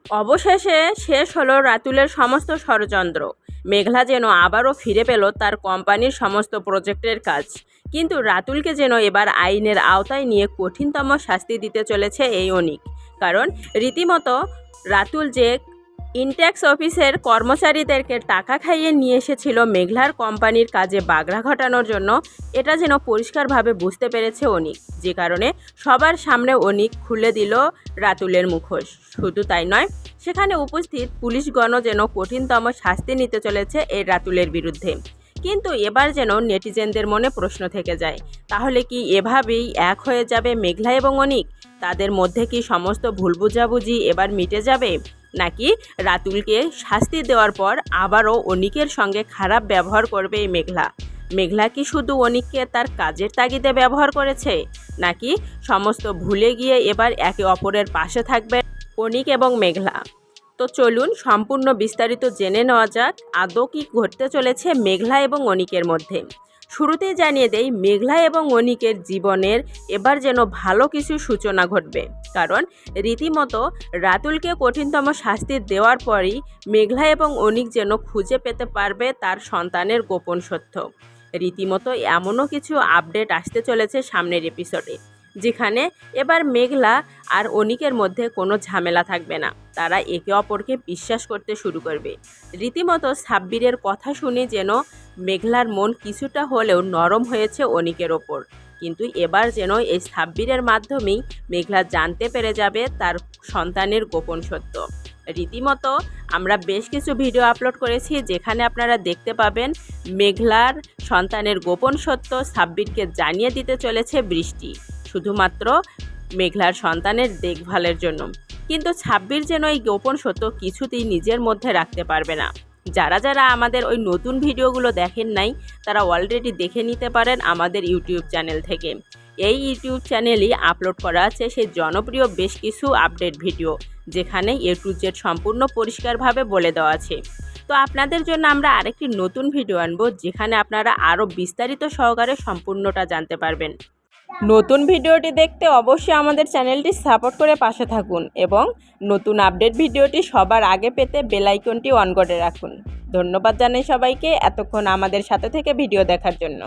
অবশেষে শেষ হলো রাতুলের সমস্ত ষড়যন্ত্র। মেঘলা যেন আবারও ফিরে পেল তার কোম্পানির সমস্ত প্রজেক্টের কাজ। কিন্তু রাতুলকে যেন এবার আইনের আওতায় নিয়ে কঠিনতম শাস্তি দিতে চলেছে এই অনিক। কারণ রীতিমতো রাতুল যে ইনট্যাক্স অফিসের কর্মচারীদেরকে টাকা খাইয়ে নিয়ে এসেছিল মেঘলার কোম্পানির কাজে বাগড়া ঘটানোর জন্য, এটা যেন পরিষ্কারভাবে বুঝতে পেরেছে অনিক। যে কারণে সবার সামনে অনিক খুলে দিল রাতুলের মুখোশ। শুধু তাই নয়, সেখানে উপস্থিত পুলিশগণও যেন কঠিনতম শাস্তি নিতে চলেছে এই রাতুলের বিরুদ্ধে। কিন্তু এবার যেন নেটিজেনদের মনে প্রশ্ন থেকে যায়, তাহলে কি এভাবেই এক হয়ে যাবে মেঘলা এবং অনিক? তাদের মধ্যে কি সমস্ত ভুল বুঝাবুঝি এবার মিটে যাবে, নাকি রাতুলকে শাস্তি দেওয়ার পর আবারও অনিকের সঙ্গে খারাপ ব্যবহার করবে এই মেঘলা? মেঘলা কি শুধু অনিককে তার কাজের তাগিদে ব্যবহার করেছে, নাকি সমস্ত ভুলে গিয়ে এবার একে অপরের পাশে থাকবে অনিক এবং মেঘলা? তো চলুন সম্পূর্ণ বিস্তারিত জেনে নেওয়া যাক আদৌ কি ঘটতে চলেছে মেঘলা এবং অনিকের মধ্যে। শুরুতেই জানিয়ে দেই, মেঘলা এবং অনিকের জীবনের এবার যেন ভালো কিছু সূচনা ঘটবে। কারণ রীতিমতো রাতুলকে কঠিনতম শাস্তি দেওয়ার পরই মেঘলা এবং অনিক যেন খুঁজে পেতে পারবে তার সন্তানের গোপন সত্য। রীতিমতো এমনও কিছু আপডেট আসতে চলেছে সামনের এপিসোডে, যেখানে এবার মেঘলা আর অনিকের মধ্যে কোনো ঝামেলা থাকবে না। তারা একে অপরকে বিশ্বাস করতে শুরু করবে। রীতিমতো সাব্বিরের কথা শুনে যেন মেঘলার মন কিছুটা হলেও নরম হয়েছে অনিকের ওপর। কিন্তু এবার যেন এই সাব্বিরের মাধ্যমেই মেঘলা জানতে পেরে যাবে তার সন্তানের গোপন সত্য। রীতিমতো আমরা বেশ কিছু ভিডিও আপলোড করেছি, যেখানে আপনারা দেখতে পাবেন মেঘলার সন্তানের গোপন সত্য সাব্বিরকে জানিয়ে দিতে চলেছে বৃষ্টি, শুধুমাত্র মেঘলার সন্তানের দেখভালের জন্য। কিন্তু সাব্বির যেন এই গোপন সত্য কিছুতেই নিজের মধ্যে রাখতে পারবে না। যারা যারা আমাদের ওই নতুন ভিডিওগুলো দেখেন নাই, তারা অলরেডি দেখে নিতে পারেন আমাদের ইউটিউব চ্যানেল থেকে। এই ইউটিউব চ্যানেলই আপলোড করা আছে সেই জনপ্রিয় বেশ কিছু আপডেট ভিডিও, যেখানে এ টু জেড সম্পূর্ণ পরিষ্কারভাবে বলে দেওয়া আছে। তো আপনাদের জন্য আমরা আরেকটি নতুন ভিডিও আনবো, যেখানে আপনারা আরও বিস্তারিত সহকারে সম্পূর্ণটা জানতে পারবেন। নতুন ভিডিওটি দেখতে অবশ্যই আমাদের চ্যানেলটি সাপোর্ট করে পাশে থাকুন এবং নতুন আপডেট ভিডিওটি সবার আগে পেতে বেল আইকনটি অন করে রাখুন। ধন্যবাদ জানাই সবাইকে এতক্ষণ আমাদের সাথে থেকে ভিডিও দেখার জন্য।